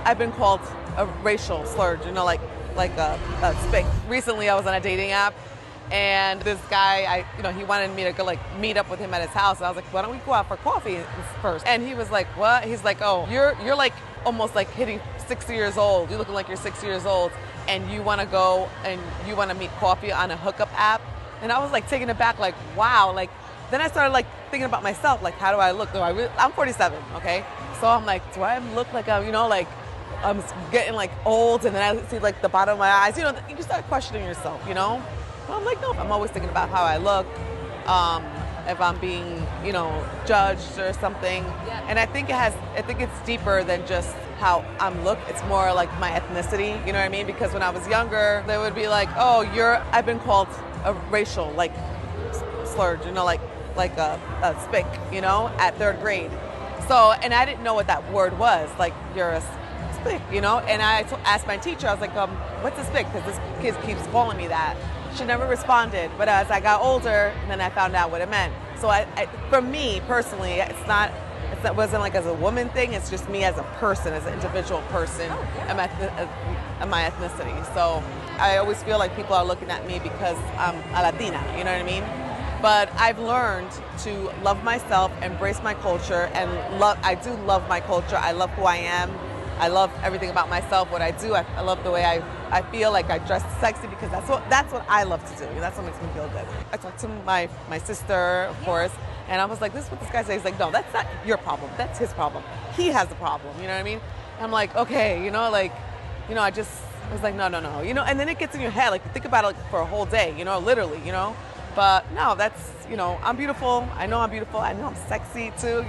I've been called a racial slur, like a spick. Recently, I was on a dating app, and this guy, he wanted me to go like meet up with him at his house. And I was like, why don't we go out for coffee first? And he was like, what? He's like, oh, you're like almost like hitting 60 years old. You're looking like you're 60 years old, and you want to go and you want to meet coffee on a hookup app. And I was like taken aback, like, wow. Like, then I started like thinking about myself, like, how do I look? I'm 47, okay? So I'm like, do I look like like I'm getting like old, and then I see like the bottom of my eyes, you start questioning yourself, But I'm like, no, I'm always thinking about how I look, if I'm being, judged or something. Yeah. And I think it's deeper than just how I'm look. It's more like my ethnicity, you know what I mean? Because when I was younger, they would be like, oh, I've been called a racial, like, slur, like a spick, at third grade. So, and I didn't know what that word was, like, you're a spick, And I asked my teacher, I was like, what's a spick? Because this kid keeps calling me that. She never responded, but as I got older, then I found out what it meant. So for me personally, it wasn't like as a woman thing. It's just me as a person, as an individual person, and my ethnicity. So I always feel like people are looking at me because I'm a Latina. You know what I mean? But I've learned to love myself, embrace my culture, and I do love my culture. I love who I am. I love everything about myself, what I do. I love the way I feel like I dress sexy, because that's what I love to do. That's what makes me feel good. I talked to my sister, of course, and I was like, this is what this guy says. He's like, no, that's not your problem. That's his problem. He has the problem. You know what I mean? I'm like, okay, I was like, no. And then it gets in your head. Like, you think about it like, for a whole day, literally, But no, that's, I'm beautiful. I know I'm beautiful. I know I'm sexy too,